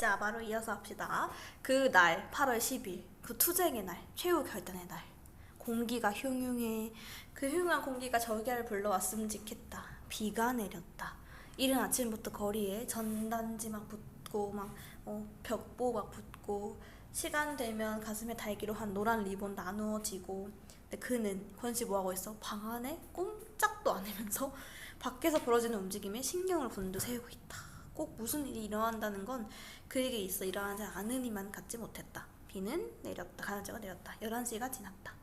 자, 바로 이어서 합시다. 그 날, 8월 10일, 그 투쟁의 날, 최후 결단의 날. 공기가 흉흉해. 그 흉흉한 공기가 절개를 불러왔음직했다. 비가 내렸다. 이른 아침부터 거리에 전단지 막 붙고 벽보 막 붙고 시간 되면 가슴에 달기로 한 노란 리본 나누어지고. 근데 그는 권씨 뭐하고 있어? 방 안에 꼼짝도 안 하면서 밖에서 벌어지는 움직임에 신경을 곤두 세우고 있다. 꼭 무슨 일이 일어난다는 건 그에게 있어 일어나지 않으니만 갖지 못했다. 비는 내렸다. 가늘지가 내렸다. 11시가 지났다.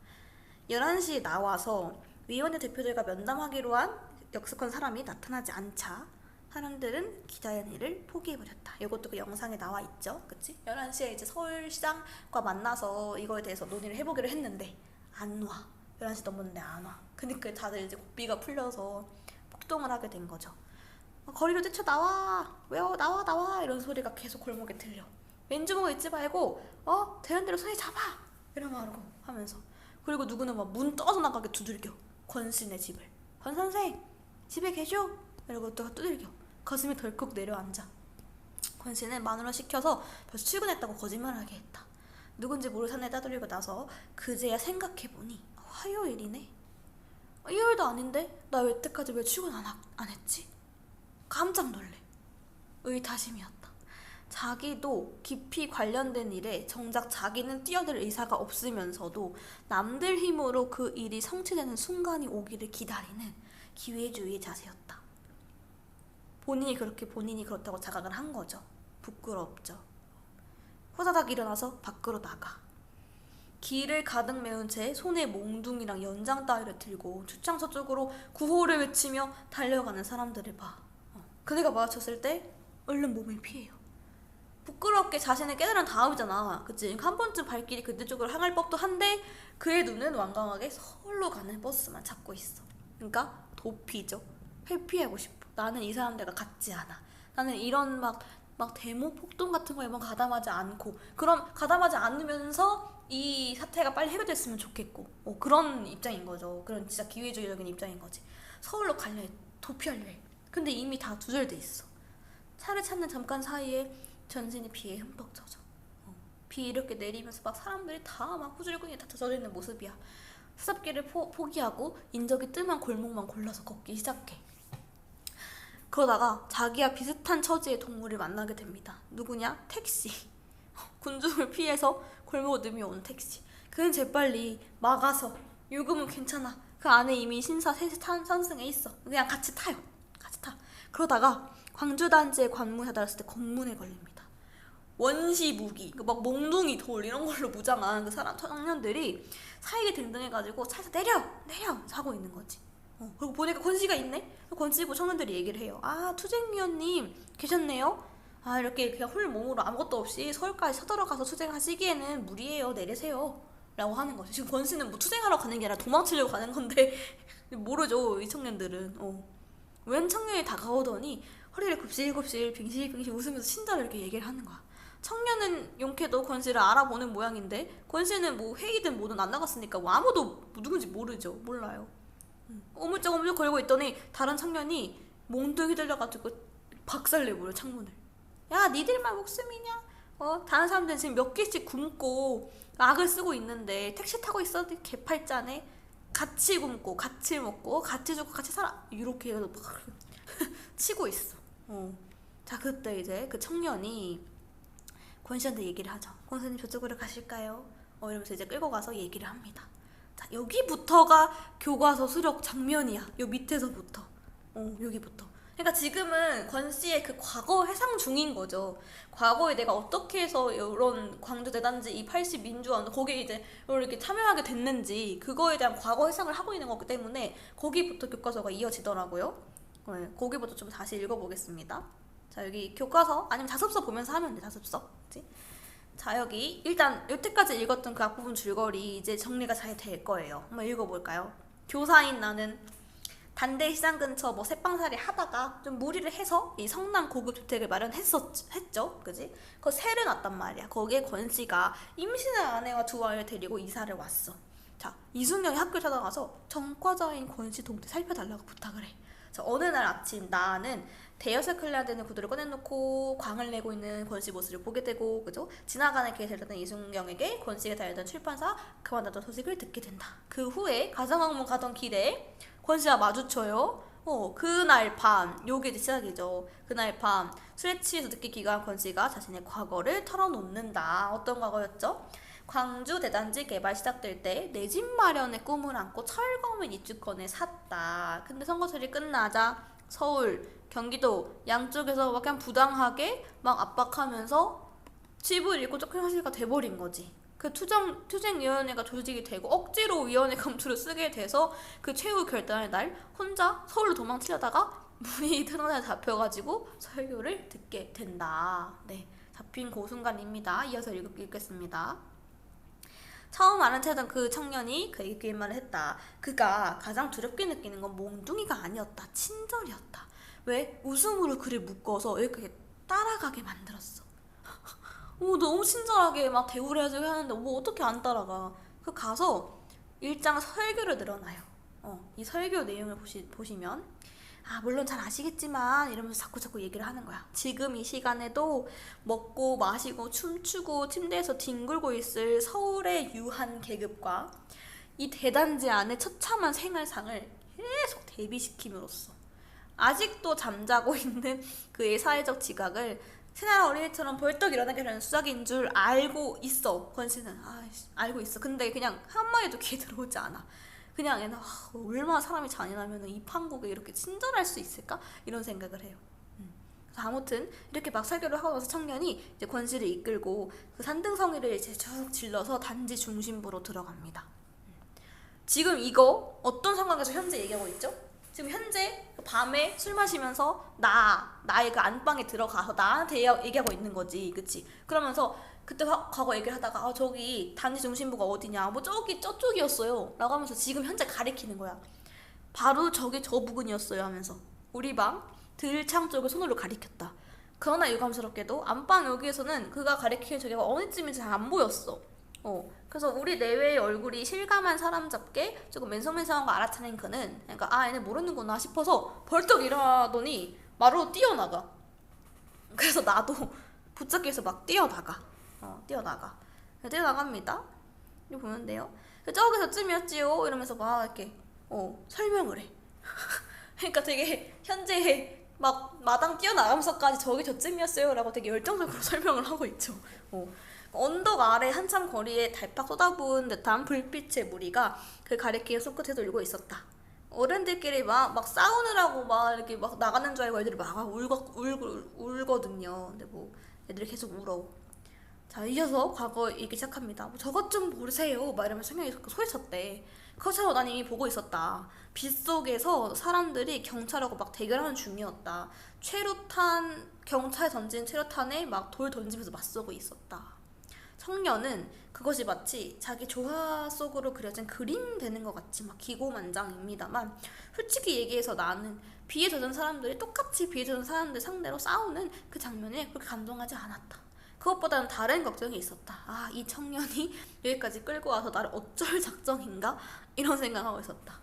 11시에 나와서 위원회 대표들과 면담하기로 한 역습한 사람이 나타나지 않자 사람들은 기자회견을 포기해버렸다. 이것도 그 영상에 나와 있죠. 그치? 11시에 이제 서울시장과 만나서 이거에 대해서 논의를 해보기로 했는데 안 와. 11시 넘었는데 안 와. 그니까 다들 이제 고비가 풀려서 폭동을 하게 된 거죠. 거리로 뛰쳐나와! 왜요? 나와! 이런 소리가 계속 골목에 들려. 왼주먹을 잊지 말고 되는 대로 손에 잡아! 이런 말하고 하면서. 그리고 누구는 막 문 떠서 나가게 두들겨. 권씨네 집을. 권 선생! 집에 계셔? 이러고 또 두들겨. 가슴이 덜컥 내려앉아. 권씨는 마누라 시켜서 벌써 출근했다고 거짓말하게 했다. 누군지 모를 사내 따돌리고 나서 그제야 생각해보니 화요일이네? 일요일도 아닌데? 나 여태까지 왜 출근 안 했지? 깜짝 놀래. 의타심이었다. 자기도 깊이 관련된 일에 정작 자기는 뛰어들 의사가 없으면서도 남들 힘으로 그 일이 성취되는 순간이 오기를 기다리는 기회주의의 자세였다. 본인이 그렇다고 자각을 한 거죠. 부끄럽죠. 후다닥 일어나서 밖으로 나가. 길을 가득 메운 채 손에 몽둥이랑 연장 따위를 들고 출장소 쪽으로 구호를 외치며 달려가는 사람들을 봐. 그대가 마주쳤을 때 얼른 몸을 피해요. 부끄럽게 자신을 깨달은 다음이잖아. 그치? 한 번쯤 발길이 그들 쪽으로 향할 법도 한데 그의 눈은 완강하게 서울로 가는 버스만 찾고 있어. 그러니까 도피죠. 회피하고 싶어. 나는 이 사람들과 같지 않아. 나는 이런 막 데모 폭동 같은 거에만 가담하지 않고, 그럼 가담하지 않으면서 이 사태가 빨리 해결됐으면 좋겠고, 그런 입장인 거죠. 그런 진짜 기회주의적인 입장인 거지. 서울로 가려 해. 도피하려 해. 근데 이미 다 두절돼 있어. 차를 찾는 잠깐 사이에 전신이 비에 흠뻑 젖어. 비 이렇게 내리면서 막 사람들이 다 막 후줄근이 다 젖어 있는 모습이야. 수습길을 포기하고 인적이 뜸한 골목만 골라서 걷기 시작해. 그러다가 자기와 비슷한 처지의 동물을 만나게 됩니다. 누구냐? 택시. 군중을 피해서 골목을 느며온 택시. 그는 재빨리 막아서 요금은 괜찮아. 그 안에 이미 신사 셋이 선승에 있어. 그냥 같이 타요. 같이 타. 그러다가 광주단지에 관문에 달았을 때 검문에 걸립니다. 원시 무기, 막 몽둥이 돌 이런 걸로 무장한 그 사람 청년들이 사이게 등등해가지고 차에서 내려 하고 있는 거지. 그리고 보니까 권씨가 있네? 권씨 보고 청년들이 얘기를 해요. 아, 투쟁위원님 계셨네요? 아, 이렇게 그냥 홀몸으로 아무것도 없이 서울까지 쳐들어가서 투쟁하시기에는 무리예요. 내리세요. 라고 하는 거죠. 지금 권씨는 뭐 투쟁하러 가는 게 아니라 도망치려고 가는 건데 모르죠, 이 청년들은. 웬 청년이 다가오더니 허리를 굽실굽실 빙실빙실 웃으면서 친절하게 이렇게 얘기를 하는 거야. 청년은 용케도 권씨를 알아보는 모양인데 권씨는 뭐 회의든 뭐든 안 나갔으니까 뭐 아무도 누군지 모르죠. 몰라요. 오물쩍오물쩍 걸고 있더니 다른 청년이 몽둥이 들려가지고 박살내버려, 창문을. 야, 니들만 목숨이냐? 다른 사람들은 지금 몇 개씩 굶고 악을 쓰고 있는데 택시 타고 있어도 개팔자네. 같이 굶고 같이 먹고 같이 죽고 같이 살아. 이렇게 해서 막 치고 있어. 자, 그때 이제 그 청년이 권씨한테 얘기를 하죠. 권사님 저쪽으로 가실까요? 이러면서 이제 끌고 가서 얘기를 합니다. 자, 여기부터가 교과서 수록 장면이야. 요 밑에서부터. 여기부터. 그러니까 지금은 권씨의 그 과거 회상 중인 거죠. 과거에 내가 어떻게 해서 이런 광주대단지 이 80 민주화운동 거기에 이제 이렇게 참여하게 됐는지 그거에 대한 과거 회상을 하고 있는 거기 때문에 거기부터 교과서가 이어지더라고요. 거기부터 좀 다시 읽어보겠습니다. 자, 여기 교과서 아니면 자습서 보면서 하면 돼. 자습서. 그치? 자, 여기 일단 여태까지 읽었던 그 앞부분 줄거리 이제 정리가 잘 될 거예요. 한번 읽어볼까요? 교사인 나는 단대 시장 근처 뭐 새빵살이 하다가 좀 무리를 해서 이 성남 고급 주택을 마련했죠. 그지? 그 세를 놨단 말이야. 거기에 권씨가 임신한 아내와 두 아이를 데리고 이사를 왔어. 자, 이순경이 학교를 찾아가서 전과자인 권씨 동태 살펴달라고 부탁을 해. 자, 어느 날 아침 나는 대여섯 클레야 되는 구두를 꺼내놓고 광을 내고 있는 권씨 모습을 보게 되고, 그죠? 지나가는 길에 달렸던 이순경에게 권씨가 달렸던 출판사 그만뒀던 소식을 듣게 된다. 그 후에 가정학문 가던 길에 권씨와 마주쳐요. 그날 밤, 요게 이제 시작이죠. 그날 밤 술에 취해서 늦게 귀가한 권씨가 자신의 과거를 털어놓는다. 어떤 과거였죠? 광주 대단지 개발 시작될 때 내 집 마련의 꿈을 안고 철거민 입주권을 샀다. 근데 선거철이 끝나자 서울, 경기도 양쪽에서 막 그냥 부당하게 막 압박하면서 집을 잃고 쫓겨나시가 돼버린 거지. 그 투쟁위원회가 조직이 되고 억지로 위원회 감투를 쓰게 돼서 그 최후 결단의 날 혼자 서울로 도망치려다가 문이 트러져 잡혀가지고 설교를 듣게 된다. 네, 잡힌 그 순간입니다. 이어서 읽겠습니다. 처음 아는 체던 그 청년이 그에게 이 말을 했다. 그가 가장 두렵게 느끼는 건 몽둥이가 아니었다. 친절이었다. 왜? 웃음으로 그를 묶어서 이렇게 따라가게 만들었어. 너무 친절하게 막 대우를 해주고 하는데 뭐 어떻게 안 따라가. 그 가서 일장 설교를 늘어나요. 이 설교 내용을 보시면 물론 잘 아시겠지만 이러면서 자꾸 얘기를 하는 거야. 지금 이 시간에도 먹고 마시고 춤추고 침대에서 뒹굴고 있을 서울의 유한 계급과 이 대단지 안의 처참한 생활상을 계속 대비시킴으로써 아직도 잠자고 있는 그의 사회적 지각을 새날 어린이처럼 벌떡 일어나게 되는 수작인 줄 알고 있어. 권씨는 알고 있어. 근데 그냥 한마디도 귀에 들어오지 않아. 그냥 얘는 얼마나 사람이 잔인하면 이 판국에 이렇게 친절할 수 있을까? 이런 생각을 해요. 그래서 아무튼 이렇게 막 설교를 하고 나서 청년이 이제 권씨를 이끌고 그 산등성이를 이제 쭉 질러서 단지 중심부로 들어갑니다. 지금 이거 어떤 상황에서 현재 얘기하고 있죠? 지금 현재 밤에 술 마시면서 나의 그 안방에 들어가서 나한테 얘기하고 있는 거지, 그치? 그러면서 그때 과거 얘기를 하다가 저기 단지 중심부가 어디냐, 뭐 저쪽이었어요 라고 하면서 지금 현재 가리키는 거야. 바로 저기 저 부근이었어요 하면서 우리 방 들창 쪽을 손으로 가리켰다. 그러나 유감스럽게도 안방 여기에서는 그가 가리키는 저기가 어느쯤인지 잘 안 보였어. 그래서 우리 내외의 얼굴이 실감한 사람잡게 조금 맨성맨성한 거 알아차린 그는 그러니까 얘네 모르는구나 싶어서 벌떡 일어나더니 마루로 뛰어나가. 그래서 나도 붙잡기 위해서 막 뛰어나갑니다. 이거 보는데요. 저기서쯤이었지요 이러면서 막 이렇게 설명을 해. 그러니까 되게 현재 막 마당 뛰어나가면서까지 저기 저쯤이었어요 라고 되게 열정적으로 설명을 하고 있죠. 언덕 아래 한참 거리에 달팍 쏟아부은 듯한 불빛의 무리가 그 가리키에 손끝에 돌고 있었다. 어른들끼리 막 싸우느라고 막 이렇게 막 나가는 줄 알고 애들이 막 울거든요. 근데 뭐 애들이 계속 울어. 자, 이어서 과거 얘기 시작합니다. 저것 좀 모르세요 막 이러면서 성경이 소리쳤대. 그것처럼 난 이미 보고 있었다. 빗속에서 사람들이 경찰하고 막 대결하는 중이었다. 경찰 던진 최루탄에 막 돌 던지면서 맞서고 있었다. 청년은 그것이 마치 자기 조화 속으로 그려진 그림 되는 것 같이 막 기고만장입니다만 솔직히 얘기해서 나는 비에 젖은 사람들이 똑같이 비에 젖은 사람들 상대로 싸우는 그 장면에 그렇게 감동하지 않았다. 그것보다는 다른 걱정이 있었다. 이 청년이 여기까지 끌고 와서 나를 어쩔 작정인가? 이런 생각하고 있었다.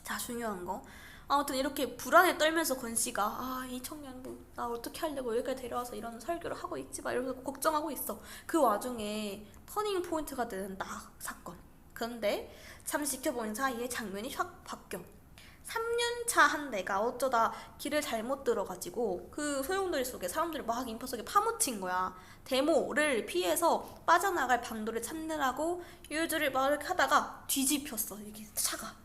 자, 중요한 거. 아무튼 이렇게 불안에 떨면서 권씨가 이 청년 나 어떻게 하려고 여기까지 데려와서 이런 설교를 하고 있지 막 이러면서 걱정하고 있어. 그 와중에 터닝 포인트가 되는 사건. 그런데 잠시 지켜보는 사이에 장면이 확 바뀌어. 3륜차 한 대가 어쩌다 길을 잘못 들어가지고 그 소용돌이 속에 사람들이 막 인파 속에 파묻힌 거야. 데모를 피해서 빠져나갈 방도를 찾느라고 유유주를 막 이렇게 하다가 뒤집혔어. 이게 차가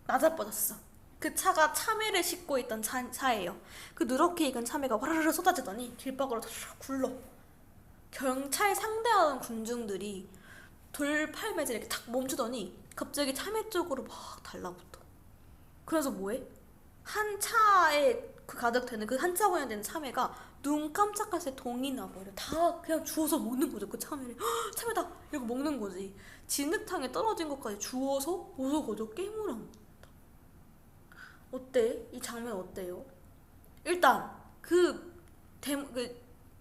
낮아버렸어. 그 차가 참외를 싣고 있던 차예요. 그 누렇게 익은 참외가 와르르 쏟아지더니 길바닥으로 굴러. 경찰 상대하는 군중들이 돌팔매질 이렇게 탁 멈추더니 갑자기 참외 쪽으로 막 달라붙어. 그래서 뭐해? 한 차에 가득되는 그 한 차분에 되는 참외가 눈 깜짝할 새 동이 나버려. 다 그냥 주워서 먹는 거죠. 그 참외를. 참외다! 이러고 먹는 거지. 진흙탕에 떨어진 것까지 주워서 오소거저 깨물어. 어때? 이 장면 어때요? 일단 그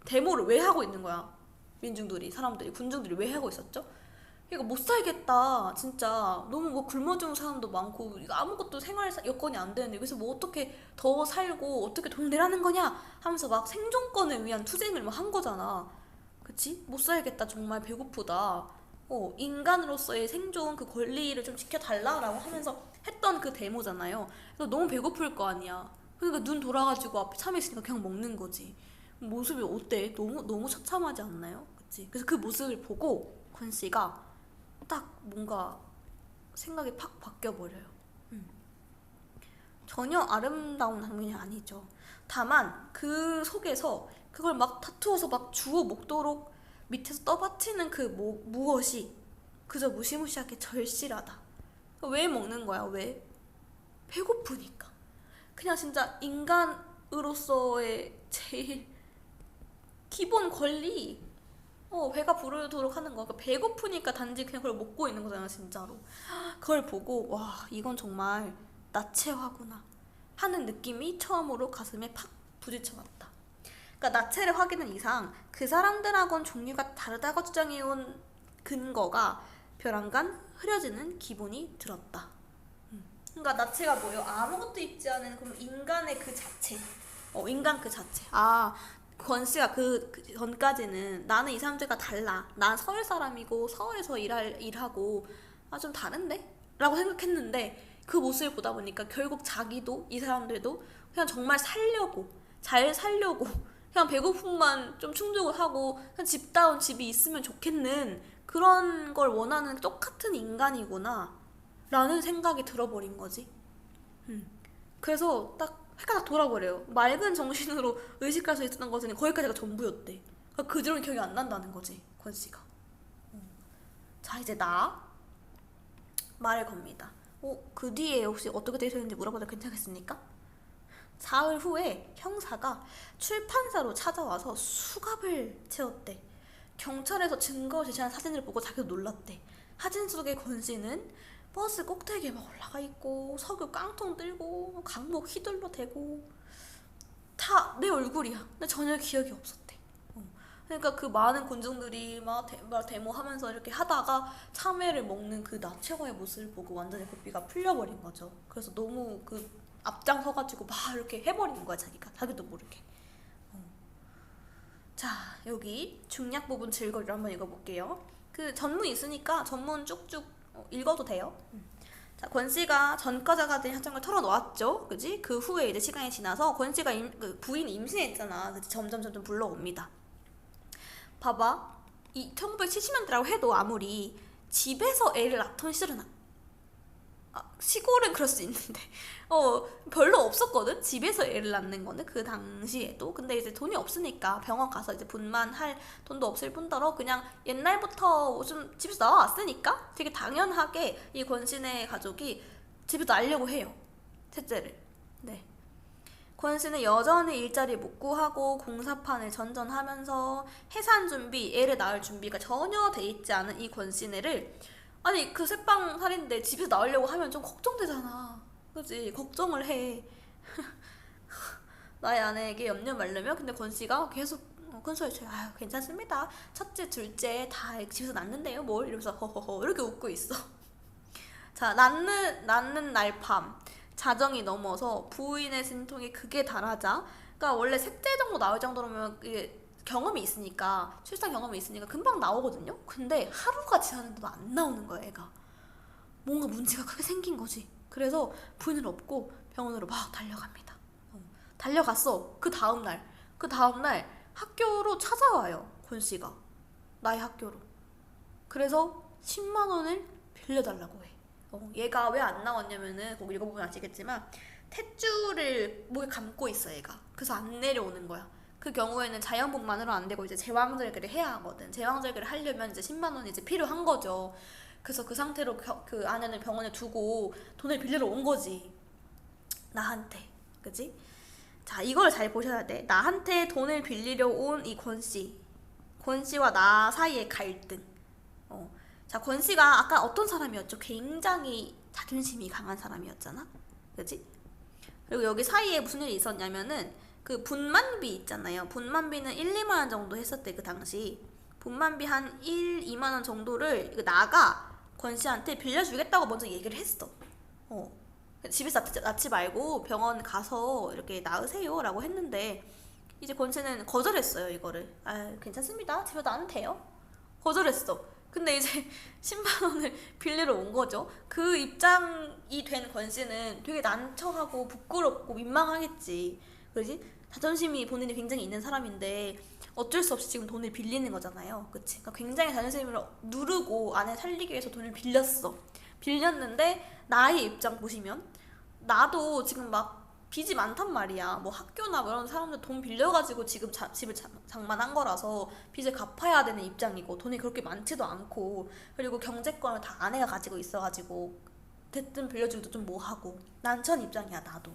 데모를 왜 하고 있는 거야? 민중들이, 사람들이, 군중들이 왜 하고 있었죠? 이거 못 살겠다. 진짜 너무 뭐 굶어 죽는 사람도 많고 이거 아무것도 생활 여건이 안 되는데 여기서 뭐 어떻게 더 살고 어떻게 돈 내라는 거냐 하면서 막 생존권을 위한 투쟁을 막 한 거잖아. 그치? 못 살겠다. 정말 배고프다. 인간으로서의 생존 그 권리를 좀 지켜달라라고 하면서 했던 그 데모잖아요. 그래서 너무 배고플 거 아니야. 그러니까 눈 돌아가지고 앞에 참에 있으니까 그냥 먹는 거지. 모습이 어때? 너무 처참하지 않나요? 그치? 그래서 그 모습을 보고 권 씨가 딱 뭔가 생각이 팍 바뀌어버려요. 전혀 아름다운 장면이 아니죠. 다만 그 속에서 그걸 막 다투어서 막 주워 먹도록 밑에서 떠받치는 그 무엇이 그저 무시무시하게 절실하다. 왜 먹는 거야? 왜? 배고프니까. 그냥 진짜 인간으로서의 제일 기본 권리. 배가 부르도록 하는 거. 그러니까 배고프니까 단지 그냥 그걸 먹고 있는 거잖아, 진짜로. 그걸 보고, 와, 이건 정말 나체화구나. 하는 느낌이 처음으로 가슴에 팍 부딪혀왔다. 그러니까 나체를 확인한 이상 그 사람들하고는 종류가 다르다고 주장해온 근거가 벼랑간 흐려지는 기분이 들었다. 그러니까 나체가 뭐예요? 아무것도 입지 않은 그럼 인간의 그 자체. 인간 그 자체. 권 씨가 그 전까지는 나는 이 사람들과 달라. 난 서울 사람이고 서울에서 일하고 좀 다른데? 라고 생각했는데 그 모습을 보다 보니까 결국 자기도 이 사람들도 그냥 정말 살려고 잘 살려고 그냥 배고픔만 좀 충족을 하고 그냥 집다운 집이 있으면 좋겠는 그런 걸 원하는 똑같은 인간이구나 라는 생각이 들어버린 거지. 그래서 딱 해가 딱 돌아버려요. 맑은 정신으로 의식할 수 있었던 것은 거기까지가 전부였대. 그러니까 그 뒤로는 기억이 안 난다는 거지, 권 씨가. 자, 이제 나 말을 겁니다. 그 뒤에 혹시 어떻게 되셨는지 물어봐도 괜찮겠습니까? 사흘 후에 형사가 출판사로 찾아와서 수갑을 채웠대. 경찰에서 증거 제시한 사진을 보고 자기도 놀랐대. 사진 속의 권 씨는 버스 꼭대기에 막 올라가 있고 석유 깡통 들고 강목 휘둘러 대고 다 내 얼굴이야. 근데 전혀 기억이 없었대. 그러니까 그 많은 군중들이 막 데모하면서 이렇게 하다가 참외를 먹는 그 나체화의 모습을 보고 완전히 고삐가 풀려버린 거죠. 그래서 너무 그 앞장서가지고 막 이렇게 해버린 거야, 자기도 모르게. 자, 여기 중략 부분 줄거리를 한번 읽어볼게요. 그 전문 있으니까 전문 쭉쭉 읽어도 돼요. 자, 권 씨가 전과자 같은 사정을 털어놓았죠, 그지? 그 후에 이제 시간이 지나서 권 씨가 그 부인이 임신했잖아. 그치? 점점 불러옵니다. 봐봐, 이 1970년대라고 해도 아무리 집에서 애를 낳던 시절은 시골은 그럴 수 있는데 별로 없었거든. 집에서 애를 낳는 거는 그 당시에도. 근데 이제 돈이 없으니까 병원 가서 이제 분만할 돈도 없을 뿐더러 그냥 옛날부터 좀 집에서 나와왔으니까 되게 당연하게 이 권씨네 가족이 집에서 낳으려고 해요, 셋째를. 네. 권씨는 여전히 일자리 못 구하고 공사판을 전전하면서 해산 준비, 애를 낳을 준비가 전혀 돼 있지 않은 이 권씨네를 아니 그 새빵 살인데 집에서 나오려고 하면 좀 걱정되잖아. 그치? 걱정을 해. 나의 아내에게 염려 말려며. 근데 권씨가 계속 큰소리쳐요. 아유 괜찮습니다. 첫째 둘째 다 집에서 낳는데요 뭘, 이러면서 허허허 이렇게 웃고 있어. 자, 낳는 날 밤 자정이 넘어서 부인의 진통이 극에 달하자, 그러니까 원래 셋째 정도 나올 정도면 이게 경험이 있으니까, 출산 경험이 있으니까 금방 나오거든요. 근데 하루가 지났는데도 안 나오는 거야, 애가. 뭔가 문제가 크게 생긴 거지. 그래서 부인을 업고 병원으로 막 달려갑니다. 달려갔어. 그 다음날 학교로 찾아와요, 권 씨가. 나의 학교로. 그래서 10만 원을 빌려달라고 해. 얘가 왜 안 나왔냐면은 거기 읽어보면 아시겠지만 탯줄을 목에 감고 있어, 얘가. 그래서 안 내려오는 거야. 그 경우에는 자연복만으로 안 되고 이제 제왕절개를 해야 하거든. 제왕절개를 하려면 이제 10만 원이 이제 필요한 거죠. 그래서 그 상태로 그 아내는 병원에 두고 돈을 빌리러 온 거지, 나한테. 그지? 자, 이걸 잘 보셔야 돼. 나한테 돈을 빌리려 온 이 권 씨와 나 사이의 갈등. 자, 권 씨가 아까 어떤 사람이었죠? 굉장히 자존심이 강한 사람이었잖아. 그지? 그리고 여기 사이에 무슨 일이 있었냐면은 그 분만비 있잖아요. 분만비는 1, 2만 원 정도 했었대, 그 당시. 분만비 한 1, 2만 원 정도를 이거 나가 권 씨한테 빌려주겠다고 먼저 얘기를 했어. 집에서 낳지 말고 병원 가서 이렇게 낳으세요 라고 했는데 이제 권 씨는 거절했어요. 이거를. 아, 괜찮습니다. 집에서 낳으면 돼요. 거절했어. 근데 이제 10만 원을 빌리러 온 거죠. 그 입장이 된 권 씨는 되게 난처하고 부끄럽고 민망하겠지. 그러지? 자존심이 본인이 굉장히 있는 사람인데 어쩔 수 없이 지금 돈을 빌리는 거잖아요. 그치? 그러니까 굉장히 자존심을 누르고 아내 살리기 위해서 돈을 빌렸어. 빌렸는데 나의 입장 보시면 나도 지금 막 빚이 많단 말이야. 뭐 학교나 뭐 이런 사람들 돈 빌려가지고 지금 집을 장만한 거라서 빚을 갚아야 되는 입장이고 돈이 그렇게 많지도 않고 그리고 경제권을 다 아내가 가지고 있어가지고 대뜸 빌려주기도 좀 뭐하고 난처한 입장이야 나도.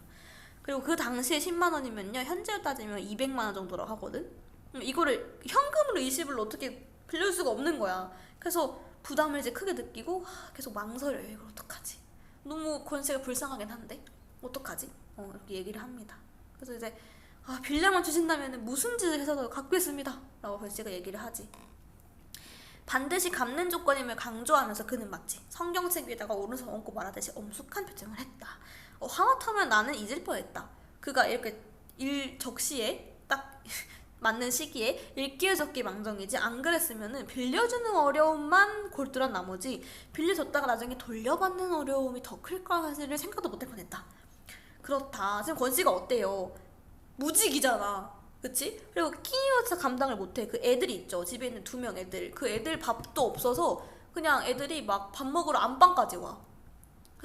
그리고 그 당시에 10만 원이면요 현재로 따지면 200만 원 정도라고 하거든. 이거를 현금으로 20을 어떻게 빌려줄 수가 없는 거야. 그래서 부담을 이제 크게 느끼고 계속 망설여요. 이걸 어떡하지? 너무 권세가 불쌍하긴 한데 어떡하지? 이렇게 얘기를 합니다. 그래서 이제 빌려만 주신다면 무슨 짓을 해서도 갚겠습니다 라고 권씨가 얘기를 하지. 반드시 갚는 조건임을 강조하면서 그는 마치 성경책 위에다가 오른손 얹고 말하듯이 엄숙한 표정을 했다. 하마터면 나는 잊을 뻔했다. 그가 이렇게 일 적시에 딱 맞는 시기에 읽기에 적기 망정이지 안 그랬으면은 빌려주는 어려움만 골똘한 나머지 빌려줬다가 나중에 돌려받는 어려움이 더 클 거라는 사실을 생각도 못할 뻔했다. 그렇다. 지금 권씨가 어때요? 무직이잖아. 그치? 그리고 끼니어서 감당을 못해. 그 애들이 있죠. 집에 있는 2명 애들. 그 애들 밥도 없어서 그냥 애들이 막 밥 먹으러 안방까지 와.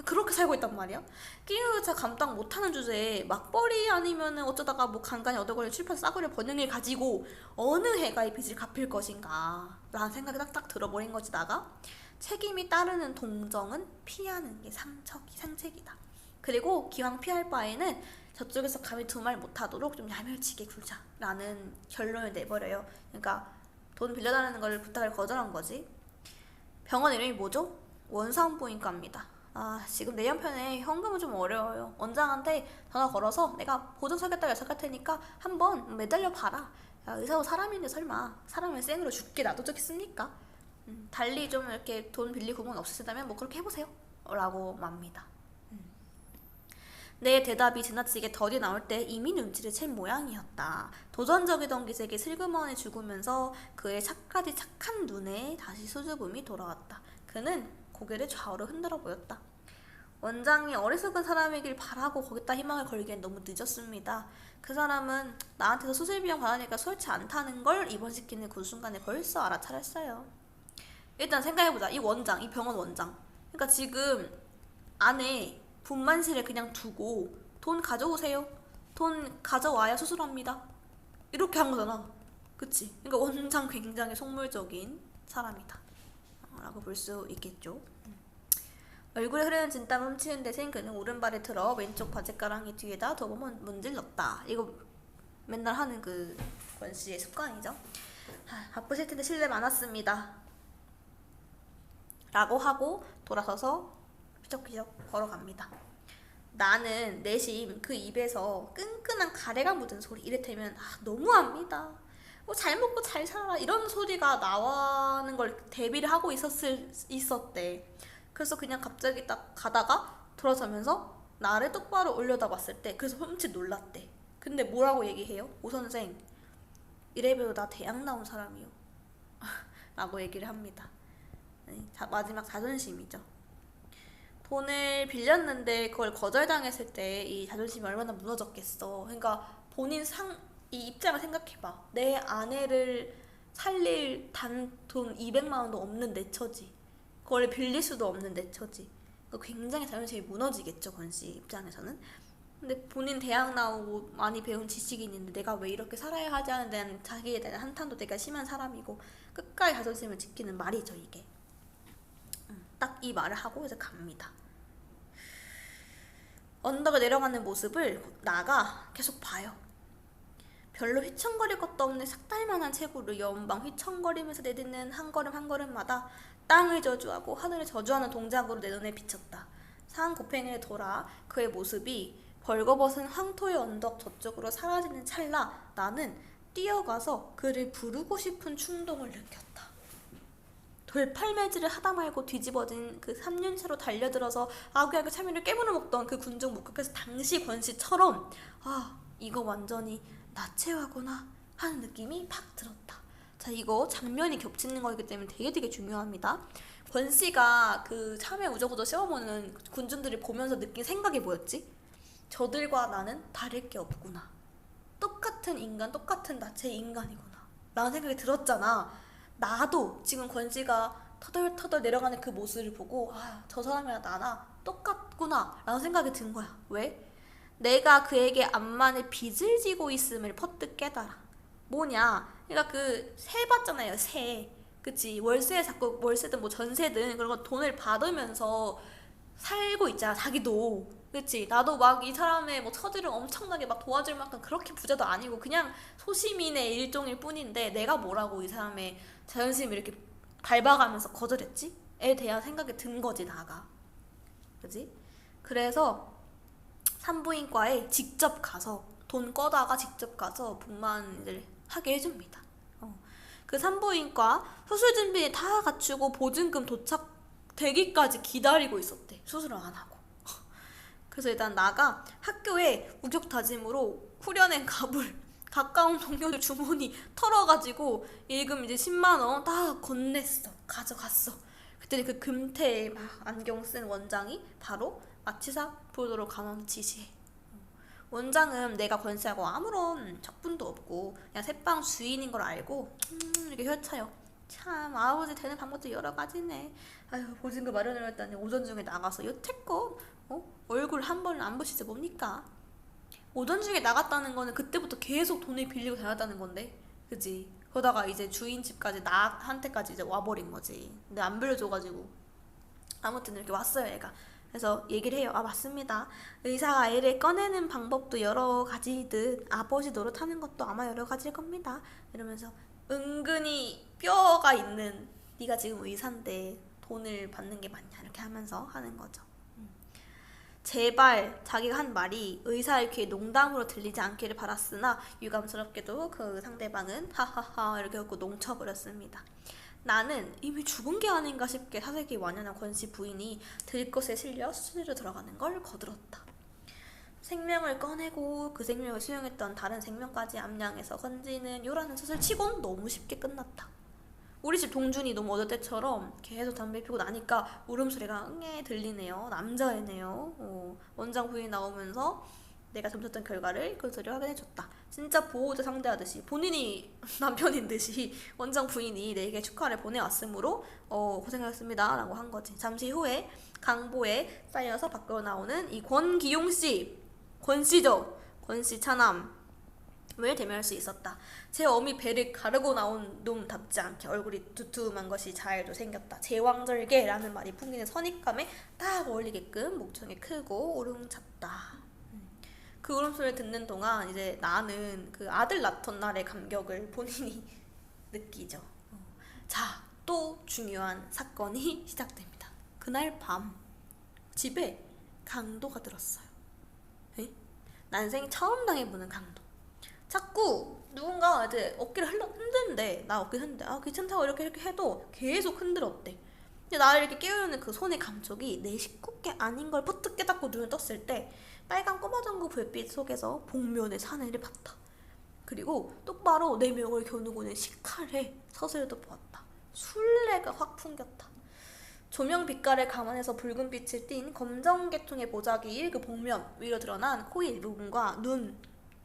그렇게 살고 있단 말이야. 끼니어서 감당 못하는 주제에 맞벌이 아니면은 어쩌다가 뭐 간간히 얻어걸린 출판 싸구려 번영일 가지고 어느 해가 이 빚을 갚을 것인가 라는 생각이 딱딱 들어버린 거지. 나가 책임이 따르는 동정은 피하는 게 상책이다. 그리고 기왕 피할 바에는 저쪽에서 감히 두말 못하도록 좀 야멸치게 굴자라는 결론을 내버려요. 그러니까 돈 빌려달라는 걸 부탁을 거절한 거지. 병원 이름이 뭐죠? 원산부인과입니다. 지금 내년편에 현금은 좀 어려워요. 원장한테 전화 걸어서 내가 보증 서겠다고 약속할 테니까 한번 매달려 봐라. 야, 의사도 사람인데 설마 사람을 생으로 죽게 놔두겠습니까? 달리 좀 이렇게 돈 빌릴 구멍이 없으시다면 뭐 그렇게 해보세요 라고 맙니다. 내 대답이 지나치게 덜이 나올 때 이미 눈치를 챈 모양이었다. 도전적이던 기색이 슬그머니 죽으면서 그의 착하디 착한 눈에 다시 수줍음이 돌아왔다. 그는 고개를 좌우로 흔들어 보였다. 원장이 어리석은 사람이길 바라고 거기다 희망을 걸기엔 너무 늦었습니다. 그 사람은 나한테서 수술비용 받으니까 수월치 않다는 걸 입원시키는 그 순간에 벌써 알아차렸어요. 일단 생각해보자. 이 원장, 이 병원 원장. 그러니까 지금 안에 분만실에 그냥 두고 돈 가져오세요. 돈 가져와야 수술합니다. 이렇게 한 거잖아. 그치? 그러니까 원장 굉장히 속물적인 사람이다 라고 볼 수 있겠죠. 얼굴에 흐르는 진땀 훔치는 대신 그는 오른발에 들어 왼쪽 바지가랑이 뒤에다 두 번 문질렀다. 이거 맨날 하는 그 권씨의 습관이죠. 바쁘실 텐데 실례 많았습니다 라고 하고 돌아서서 휘적휘적 걸어갑니다. 나는 내심 그 입에서 끈끈한 가래가 묻은 소리 이를테면 너무합니다. 잘 먹고 잘 살아 이런 소리가 나오는 걸 대비를 하고 있었대. 그래서 그냥 갑자기 딱 가다가 돌아서면서 나를 똑바로 올려다봤을 때 그래서 흠칫 놀랐대. 근데 뭐라고 얘기해요? 오 선생 이래봬도 나 대학 나온 사람이요 라고 얘기를 합니다. 마지막 자존심이죠. 돈을 빌렸는데 그걸 거절당했을 때 이 자존심이 얼마나 무너졌겠어. 그러니까 본인 이 입장을 생각해봐. 내 아내를 살릴 돈 200만 원도 없는 내 처지. 그걸 빌릴 수도 없는 내 처지. 그러니까 굉장히 자존심이 무너지겠죠, 권씨 입장에서는. 근데 본인 대학 나오고 많이 배운 지식이 있는데 내가 왜 이렇게 살아야 하지 하는 데는 자기에 대한 한탄도 되게 심한 사람이고 끝까지 자존심을 지키는 말이죠, 이게. 딱 이 말을 하고 이제 갑니다. 언덕을 내려가는 모습을 나가 계속 봐요. 별로 휘청거릴 것도 없는 삭달만한 체구로 연방 휘청거리면서 내딛는 한 걸음 한 걸음마다 땅을 저주하고 하늘을 저주하는 동작으로 내 눈에 비쳤다. 산 고팽이를 돌아 그의 모습이 벌거벗은 황토의 언덕 저쪽으로 사라지는 찰나 나는 뛰어가서 그를 부르고 싶은 충동을 느꼈다. 돌팔매질을 하다 말고 뒤집어진 그 3년차로 달려들어서 아귀하게 참이를 깨물어 먹던 그 군중 목격에서 당시 권씨처럼 이거 완전히 나체화구나 하는 느낌이 팍 들었다. 자, 이거 장면이 겹치는 거기 때문에 되게 중요합니다. 권씨가 그 참외 우저우저 씌워먹는 군중들을 보면서 느낀 생각이 뭐였지? 저들과 나는 다를 게 없구나. 똑같은 인간, 똑같은 나체의 인간이구나 라는 생각이 들었잖아. 나도 지금 권씨가 터덜터덜 내려가는 그 모습을 보고 저 사람이랑 나나 똑같구나 라는 생각이 든 거야. 왜? 내가 그에게 암만의 빚을 지고 있음을 퍼뜩 깨달아. 뭐냐? 그러니까 그 세 받잖아요. 세. 그치? 월세든 뭐 전세든 그런 거 돈을 받으면서 살고 있잖아. 자기도. 그치? 나도 막 이 사람의 뭐 처지를 엄청나게 막 도와줄 만큼 그렇게 부자도 아니고 그냥 소시민의 일종일 뿐인데 내가 뭐라고 이 사람의 자존심을 이렇게 밟아가면서 거절했지? 에 대한 생각이 든 거지, 나가. 그치? 그래서 산부인과에 직접 가서 돈 꺼다가 직접 가서 분만을 하게 해줍니다. 그 산부인과 수술 준비 다 갖추고 보증금 도착되기까지 기다리고 있었대. 수술을 안 하고. 그래서 일단 나가 학교에 우격다짐으로 후려낸 갑을 가까운 동료들 주머니 털어가지고 일금 이제 10만원 다 건넸어. 가져갔어. 그때 그 금태 막 안경 쓴 원장이 바로 마취사 보도록 감원 지시해. 원장은 내가 권씨하고 아무런 척분도 없고 그냥 새빵 주인인 걸 알고 이렇게 혀차요. 참 아버지 되는 방법도 여러 가지네. 아유, 보증금 마련을 했다니 오전 중에 나가서 여태껏 얼굴 한 번을 안 보시지 뭡니까? 오전 중에 나갔다는 거는 그때부터 계속 돈을 빌리고 다녔다는 건데, 그치? 그러다가 이제 주인 집까지 나한테까지 이제 와버린 거지. 근데 안 빌려줘가지고 아무튼 이렇게 왔어요, 얘가. 그래서 얘기를 해요. 맞습니다. 의사가 애를 꺼내는 방법도 여러 가지듯 아버지 노릇하는 것도 아마 여러 가지일 겁니다. 이러면서 은근히 뼈가 있는 네가 지금 의사인데 돈을 받는 게 맞냐 이렇게 하면서 하는 거죠. 제발 자기가 한 말이 의사의 귀에 농담으로 들리지 않기를 바랐으나 유감스럽게도 그 상대방은 하하하 이렇게 웃고 농쳐버렸습니다. 나는 이미 죽은 게 아닌가 싶게 사색이 완연한 권씨 부인이 들것에 실려 수술로 들어가는 걸 거들었다. 생명을 꺼내고 그 생명을 수용했던 다른 생명까지 암양해서 건지는 요라는 수술 치곤 너무 쉽게 끝났다. 우리 집 동준이 너무 어릴 때처럼 계속 담배 피고 나니까 울음소리가 응애 들리네요. 남자애네요. 원장 부인이 나오면서 내가 점쳤던 결과를 그 소리 확인해줬다. 진짜 보호자 상대하듯이 본인이 남편인 듯이 원장 부인이 내게 축하를 보내왔으므로 고생하셨습니다 라고 한 거지. 잠시 후에 강보에 쌓여서 밖으로 나오는 이 권기용씨, 권씨죠. 권씨 차남을 대면할 수 있었다. 제 어미 배를 가르고 나온 놈답지 않게 얼굴이 두툼한 것이 잘도 생겼다. 제왕절개라는 말이 풍기는 선입감에 딱 어울리게끔 목청이 크고 오름찼다. 그 울음소리를 듣는 동안 이제 나는 그 아들 낳던 날의 감격을 본인이 느끼죠. 자, 또 중요한 사건이 시작됩니다. 그날 밤 집에 강도가 들었어요. 에? 난생 처음 당해보는 강도. 자꾸 누군가 이제 어깨를 흔드는데 나 어깨 흔드는데 귀찮다고 이렇게 해도 계속 흔들었대. 근데 나를 이렇게 깨우는 그 손의 감촉이 내 식구께 아닌 걸 퍼뜩 깨닫고 눈을 떴을 때 빨간 꼬마전구 불빛 속에서 복면의 사내를 봤다. 그리고 똑바로 내 명을 겨누고는 식칼에 서슬도 보았다. 술래가 확 풍겼다. 조명 빛깔을 감안해서 붉은 빛을 띤 검정 계통의 보자기일 그 복면 위로 드러난 코 일부분과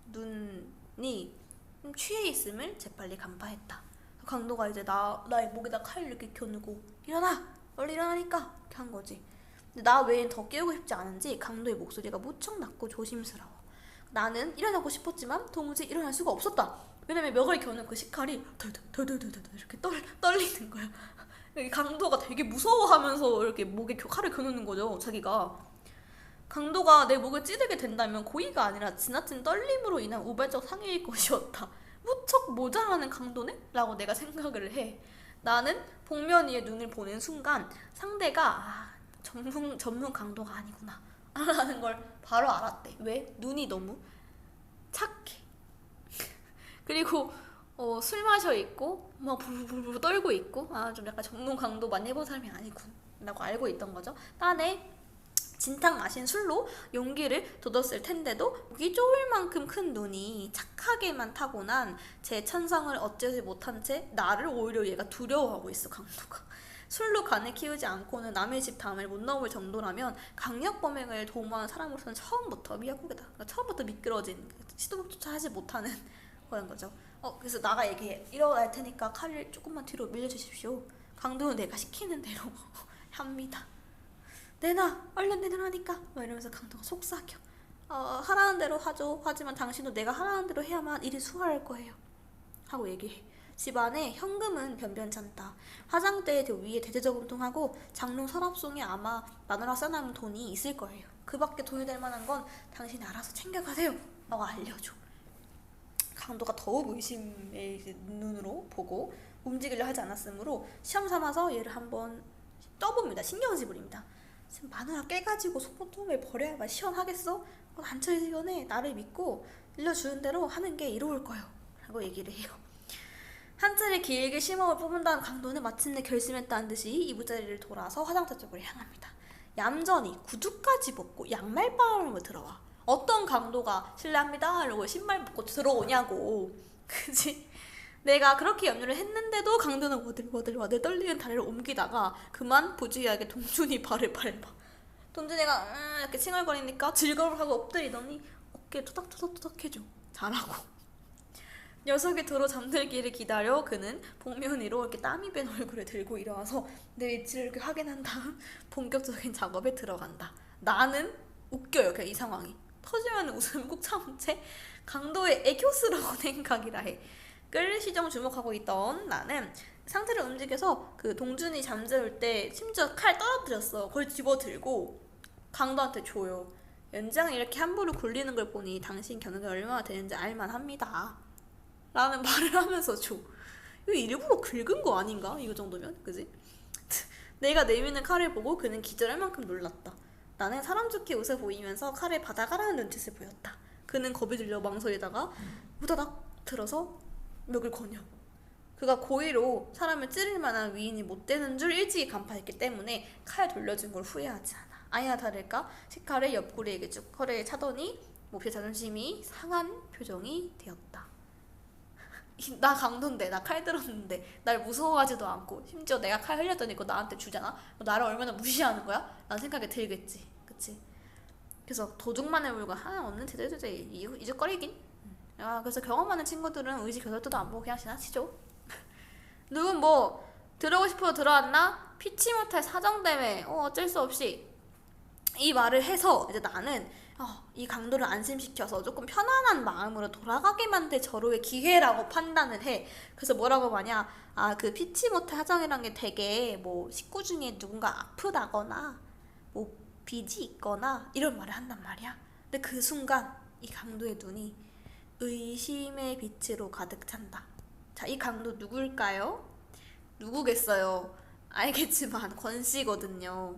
눈이 취해 있음을 재빨리 간파했다. 강도가 이제 나의 목에다 칼을 이렇게 겨누고 일어나! 얼른 일어나니까! 이렇게 한 거지. 근데 나 외엔 더 깨우고 싶지 않은지 강도의 목소리가 무척 낮고 조심스러워. 나는 일어나고 싶었지만 도무지 일어날 수가 없었다. 왜냐면 멱을 겨눈 그 식칼이 덜덜덜덜 이렇게 떨리는 거야. 강도가 되게 무서워하면서 이렇게 목에 칼을 겨누는 거죠, 자기가. 강도가 내 목을 찌르게 된다면 고의가 아니라 지나친 떨림으로 인한 우발적 상해일 것이었다. 무척 모자라는 강도네? 라고 내가 생각을 해. 나는 복면 위에 눈을 보는 순간 상대가 전문 강도가 아니구나 라는 걸 바로 알았대. 왜? 눈이 너무 착해. 그리고 술 마셔 있고 막 부르르 떨고 있고 좀 약간 전문 강도 많이 해본 사람이 아니군 라고 알고 있던 거죠. 딴에 진탕 마신 술로 용기를 돋웠을 텐데도 목이 쪼을 만큼 큰 눈이 착하게만 타고난 제 천성을 어쩌지 못한 채 나를 오히려 얘가 두려워하고 있어. 강도가 술로 간을 키우지 않고는 남의 집 담을 못 넘을 정도라면 강력범행을 도모한 사람으로서는 처음부터 미약국이다. 그러니까 처음부터 미끄러진 시도조차 하지 못하는 그런 거죠. 그래서 나가 얘기해. 일어날 테니까 칼을 조금만 뒤로 밀려주십시오. 강도는 내가 시키는 대로 합니다. 내놔! 얼른 내놔라니까! 막 이러면서 강도가 속삭여. 하라는 대로 하죠. 하지만 당신도 내가 하라는 대로 해야만 일이 수월할 거예요. 하고 얘기해. 집안에 현금은 변변찮다. 화장대 위에 대대저금통하고 장롱 서랍송에 아마 마누라 써남은 돈이 있을 거예요. 그 밖에 돈이 될 만한 건 당신이 알아서 챙겨가세요. 라고 알려줘. 강도가 더욱 의심의 눈으로 보고 움직이려 하지 않았으므로 시험 삼아서 얘를 한번 떠봅니다. 신경질 부립니다. 지금 마누라 깨가지고 소포통을 버려야만 시원하겠어? 단철 시원해. 나를 믿고 일러주는 대로 하는 게 이로울 거요. 라고 얘기를 해요. 한 차례 길게 심호흡을 뽑은 다음 강도는 마침내 결심했다는 듯이 이부자리를 돌아서 화장터 쪽으로 향합니다. 얌전히 구두까지 벗고 양말바람을 들어와. 어떤 강도가 실례합니다 이러고 신발 벗고 들어오냐고. 그지? 내가 그렇게 염려를 했는데도 강도는 와들와들 떨리는 다리를 옮기다가 그만 부주의하게 동준이 발을 밟아. 동준이가 이렇게 칭얼거리니까 즐거워하고 엎드리더니 어깨를 토닥토닥 해줘. 잘하고. 녀석이 도로 잠들기를 기다려 그는 복면위로 이렇게 땀이 밴 얼굴을 들고 일어나서 내 위치를 이렇게 확인한 다음 본격적인 작업에 들어간다. 나는 웃겨요. 그냥 이 상황이. 터지면 웃음을 꾹 참은 채 강도의 애교스러운 행각이라 해. 끌 시정 주목하고 있던 나는 상태를 움직여서 그 동준이 잠들 때 심지어 칼 떨어뜨렸어. 그걸 집어들고 강도한테 줘요. 연장이 이렇게 함부로 굴리는 걸 보니 당신 겨누기 얼마나 되는지 알만합니다. 라는 말을 하면서 줘. 이거 일부러 긁은 거 아닌가? 이거 정도면? 그지? 내가 내미는 칼을 보고 그는 기절할 만큼 놀랐다. 나는 사람 좋게 웃어 보이면서 칼을 받아가라는 눈짓을 보였다. 그는 겁이 들려 망설이다가 우다닥 들어서 멱을 거녀. 그가 고의로 사람을 찌를 만한 위인이 못 되는 줄 일찍이 간파했기 때문에 칼 돌려준 걸 후회하지 않아. 아니나 다를까 식칼을 옆구리에게 쭉 허리에 차더니 몹시 자존심이 상한 표정이 되었다. 나 강도인데 나 칼 들었는데 날 무서워하지도 않고 심지어 내가 칼 흘렸더니 그거 나한테 주잖아? 나를 얼마나 무시하는 거야? 라는 생각이 들겠지. 그치? 그래서 도둑만을 물고 하나 없는 제대제대 이죽거리긴. 그래서 경험 많은 친구들은 의지 교절도도 안 보고 그냥 지나치죠. 누군 뭐 들어오고 싶어서 들어왔나? 피치 못할 사정 때문에 어쩔 수 없이 이 말을 해서 이제 나는 이 강도를 안심시켜서 조금 편안한 마음으로 돌아가게 만들 절호의 기회라고 판단을 해. 그래서 뭐라고 하냐? 그 피치 못할 사정이란 게 되게 뭐 식구 중에 누군가 아프다거나 뭐 빚이 있거나 이런 말을 한단 말이야. 근데 그 순간 이 강도의 눈이 의심의 빛으로 가득 찬다. 자, 이 강도 누굴까요? 누구겠어요? 알겠지만 권씨거든요.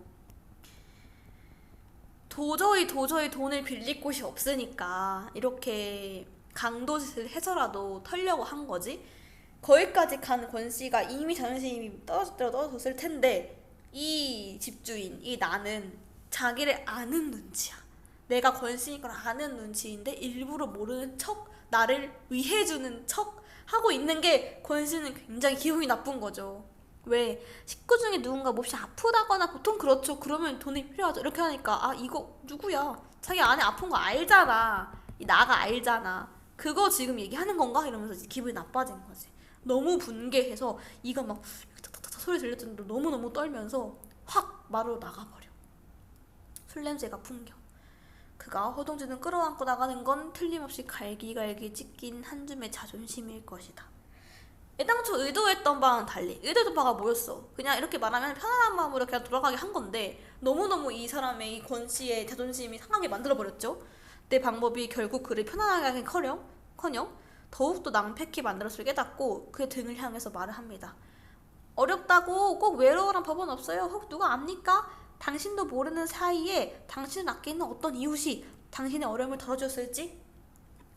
도저히 돈을 빌릴 곳이 없으니까 이렇게 강도짓을 해서라도 털려고 한 거지. 거기까지 간 권씨가 이미 자존심이 떨어졌을 텐데 이 집주인, 이 나는 자기를 아는 눈치야. 내가 권씨인 걸 아는 눈치인데 일부러 모르는 척 나를 위해주는 척 하고 있는 게 권씨는 굉장히 기분이 나쁜 거죠. 왜? 식구 중에 누군가 몹시 아프다거나 보통 그렇죠. 그러면 돈이 필요하죠. 이렇게 하니까 이거 누구야? 자기 안에 아픈 거 알잖아. 이 나가 알잖아. 그거 지금 얘기하는 건가? 이러면서 기분이 나빠진 거지. 너무 분개해서 이가 막 소리 들릴 정도로 너무너무 떨면서 확 말로 나가버려. 술 냄새가 풍겨. 그가 허둥지둥 끌어안고 나가는 건 틀림없이 갈기갈기 찢긴 한 줌의 자존심일 것이다. 애당초 의도했던 바와는 달리 의도했던 바가 뭐였어? 그냥 이렇게 말하면 편안한 마음으로 그냥 돌아가게 한 건데 너무너무 이 사람의 이 권씨의 자존심이 상하게 만들어버렸죠. 내 방법이 결국 그를 편안하게 하기커녕 더욱더 낭패케 만들었을 깨닫고 그의 등을 향해서 말을 합니다. 어렵다고 꼭 외로우란 법은 없어요. 혹 누가 압니까? 당신도 모르는 사이에 당신을 아끼는 어떤 이웃이 당신의 어려움을 덜어줬을지?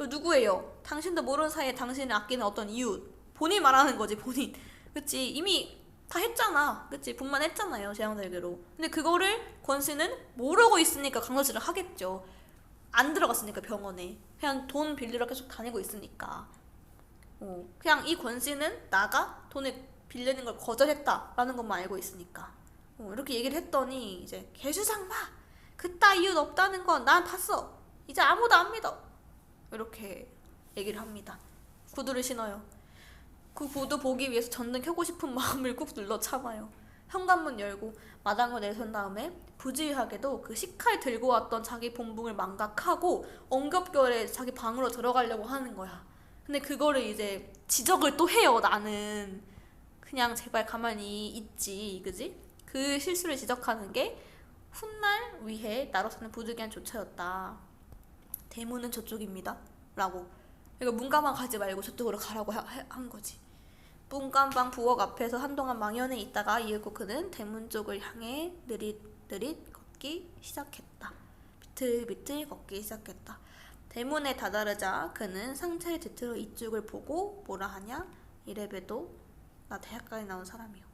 누구예요? 당신도 모르는 사이에 당신을 아끼는 어떤 이웃. 본인 말하는 거지, 본인. 그치? 이미 다 했잖아. 그치? 분만했잖아요, 재앙설계로. 근데 그거를 권씨는 모르고 있으니까 강도질을 하겠죠. 안 들어갔으니까 병원에. 그냥 돈 빌리러 계속 다니고 있으니까. 그냥 이 권씨는 나가 돈을 빌리는 걸 거절했다라는 것만 알고 있으니까. 이렇게 얘기를 했더니 이제 개수상 마! 그따 이웃 없다는 건 난 봤어. 이제 아무도 안 믿어. 이렇게 얘기를 합니다. 구두를 신어요. 그 구두 보기 위해서 전등 켜고 싶은 마음을 꾹 눌러 참아요. 현관문 열고 마당을 내선 다음에 부지하게도 그 식칼 들고 왔던 자기 본분을 망각하고 엉겹결에 자기 방으로 들어가려고 하는 거야. 근데 그거를 이제 지적을 또 해요. 나는 그냥 제발 가만히 있지, 그지? 그 실수를 지적하는 게 훗날 위해 나로서는 부득이한 조처였다. 대문은 저쪽입니다. 라고. 그러니까 문간방 가지 말고 저쪽으로 가라고 한 거지. 문간방 부엌 앞에서 한동안 망연해 있다가 이윽고 그는 대문 쪽을 향해 느릿느릿 걷기 시작했다. 비틀비틀 걷기 시작했다. 대문에 다다르자 그는 상체를 뒤틀어 이쪽을 보고 뭐라 하냐? 이래봬도 나 대학가에 나온 사람이요.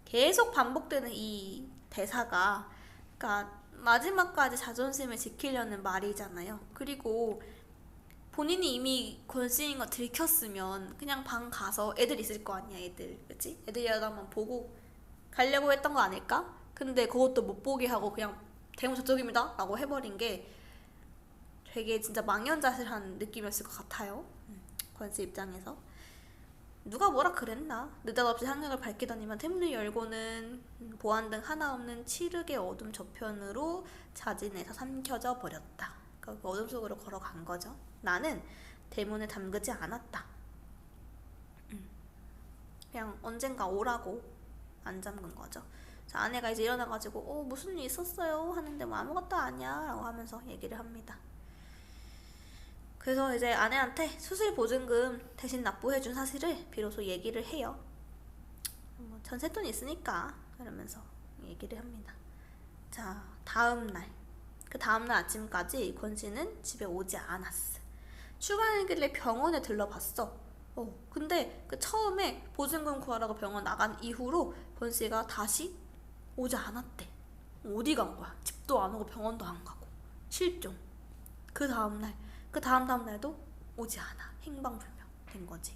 계속 반복되는 이 대사가 그러니까 마지막까지 자존심을 지키려는 말이잖아요. 그리고 본인이 이미 권씨인 거 들켰으면 그냥 방 가서 애들 있을 거 아니야, 애들. 그치? 애들이라도 한번 보고 가려고 했던 거 아닐까? 근데 그것도 못 보게 하고 그냥 대문 저쪽입니다 라고 해버린 게 되게 진짜 망연자실한 느낌이었을 것 같아요. 권씨 입장에서. 누가 뭐라 그랬나? 느닷없이 상력을 밝히더니만 대문을 열고는 보안등 하나 없는 칠흑의 어둠 저편으로 자진해서 삼켜져 버렸다. 그러니까 그 어둠 속으로 걸어간 거죠. 나는 대문을 잠그지 않았다. 그냥 언젠가 오라고 안 잠근 거죠. 자, 아내가 이제 일어나가지고 무슨 일 있었어요? 하는데 뭐 아무것도 아니야 라고 하면서 얘기를 합니다. 그래서 이제 아내한테 수술 보증금 대신 납부해준 사실을 비로소 얘기를 해요. 전세돈 있으니까 그러면서 얘기를 합니다. 자, 다음날 그 다음날 아침까지 권씨는 집에 오지 않았어. 출근길래 병원에 들러봤어. 근데 그 처음에 보증금 구하라고 병원 나간 이후로 권씨가 다시 오지 않았대. 어디 간 거야? 집도 안 오고 병원도 안 가고 실종. 그 다음날 그 다음날도 오지 않아. 행방불명 된 거지.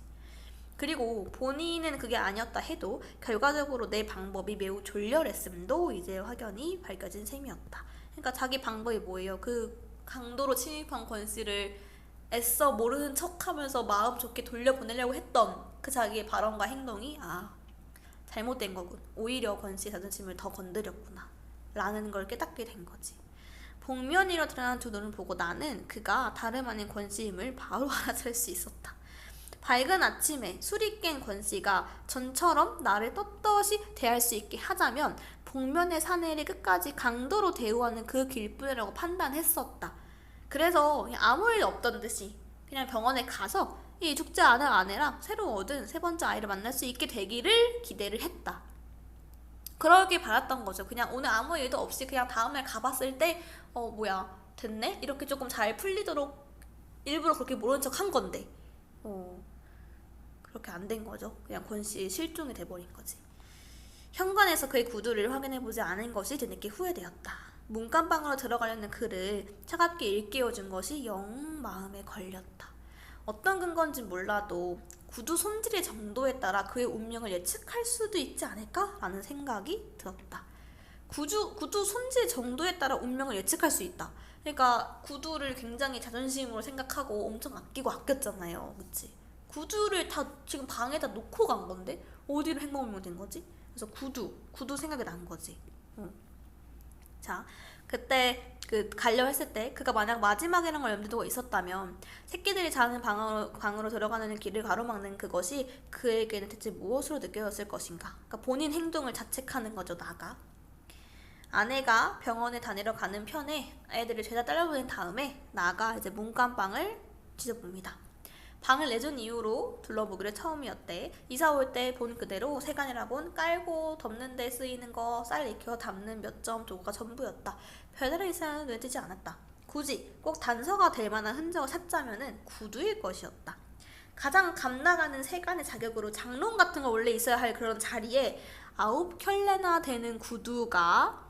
그리고 본인은 그게 아니었다 해도 결과적으로 내 방법이 매우 졸렬했음도 이제 확연히 밝혀진 셈이었다. 그러니까 자기 방법이 뭐예요? 그 강도로 침입한 권씨를 애써 모르는 척하면서 마음 좋게 돌려보내려고 했던 그 자기의 발언과 행동이 잘못된 거군. 오히려 권씨의 자존심을 더 건드렸구나 라는 걸 깨닫게 된 거지. 복면이로 드러난 두 눈을 보고 나는 그가 다름 아닌 권씨임을 바로 알아챌 수 있었다. 밝은 아침에 술이 깬 권씨가 전처럼 나를 떳떳이 대할 수 있게 하자면 복면의 사내를 끝까지 강도로 대우하는 그 길뿐이라고 판단했었다. 그래서 아무 일 없던 듯이 그냥 병원에 가서 이 죽지 않은 아내랑 새로 얻은 세 번째 아이를 만날 수 있게 되기를 기대를 했다. 그러길 바랐던 거죠. 그냥 오늘 아무 일도 없이 그냥 다음날 가봤을 때 뭐야 됐네? 이렇게 조금 잘 풀리도록 일부러 그렇게 모른 척 한 건데 그렇게 안 된 거죠. 그냥 권씨 실종이 돼버린 거지. 현관에서 그의 구두를 확인해보지 않은 것이 뒤늦게 후회되었다. 문간방으로 들어가려는 그를 차갑게 일깨워준 것이 영 마음에 걸렸다. 어떤 근거인지 몰라도 구두 손질의 정도에 따라 그의 운명을 예측할 수도 있지 않을까라는 생각이 들었다. 구두 손질 정도에 따라 운명을 예측할 수 있다. 그러니까 구두를 굉장히 자존심으로 생각하고 엄청 아끼고 아꼈잖아요. 그치? 구두를 다 지금 방에다 놓고 간 건데 어디로 행방불명 된 거지? 그래서 구두 생각이 난 거지. 자, 그때 가려 했을 때 그가 만약 마지막이라는 걸 염두에 두고 있었다면 새끼들이 자는 방으로 들어가는 길을 가로막는 그것이 그에게는 대체 무엇으로 느껴졌을 것인가. 그러니까 본인 행동을 자책하는 거죠. 아내가 병원에 다니러 가는 편에 애들을 죄다 딸려보낸 다음에 나가 이제 문간방을 뒤져봅니다. 방을 내준 이후로 둘러보기를 처음이었대. 이사 올 때 본 그대로 세간이라곤 깔고 덮는 데 쓰이는 거, 쌀 익혀 담는 몇 점 도구가 전부였다. 별다른 이상은 눈에 띄지 않았다. 굳이 꼭 단서가 될 만한 흔적을 찾자면은 구두일 것이었다. 가장 감나가는 세간의 자격으로 장롱 같은 거 원래 있어야 할 그런 자리에 9켤레나 되는 구두가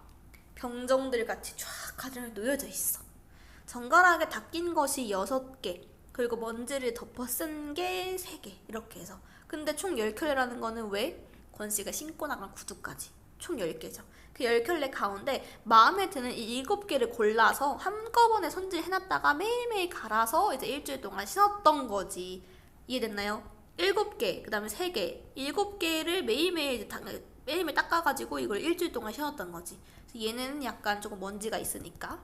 병정들 같이 쫙 가정에 놓여져 있어. 정갈하게 닦인 것이 6개, 그리고 먼지를 덮어 쓴 게 3개, 이렇게 해서. 근데 총 10켤레라는 거는 왜? 권씨가 신고 나간 구두까지 총 10개죠. 그 10켤레 가운데 마음에 드는 이 7개를 골라서 한꺼번에 손질해놨다가 매일매일 갈아서 이제 일주일 동안 신었던 거지. 이해됐나요? 7개, 그 다음에 3개, 7개를 매일매일 매일매일 닦아가지고 이걸 일주일 동안 신었던 거지. 얘는 약간 조금 먼지가 있으니까.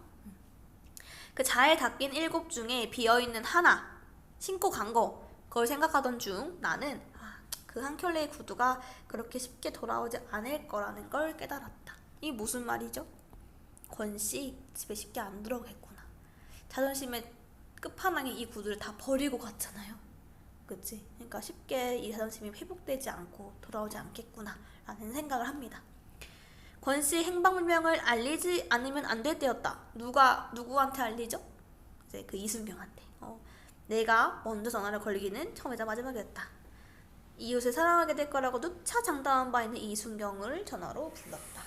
그 잘 닦인 7 중에 비어있는 하나 신고 간 거, 그걸 생각하던 중 나는 그 한 켤레의 구두가 그렇게 쉽게 돌아오지 않을 거라는 걸 깨달았다. 이게 무슨 말이죠? 권씨 집에 쉽게 안 들어오겠구나. 자존심의 끝판왕에 이 구두를 다 버리고 갔잖아요. 그치? 그러니까 쉽게 이 자존심이 회복되지 않고 돌아오지 않겠구나 라는 생각을 합니다. 권씨 행방불명을 알리지 않으면 안 될 때였다. 누구한테 알리죠? 이제 그 이순경한테. 내가 먼저 전화를 걸기는 처음이자 마지막이었다. 이웃을 사랑하게 될 거라고 누차 장담한 바 있는 이순경을 전화로 불렀다.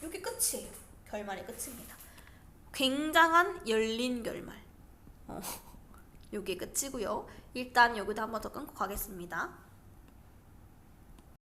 이게 끝이에요. 결말이 끝입니다. 굉장한 열린 결말. 요게 끝이고요. 일단 여기도 한 번 더 끊고 가겠습니다.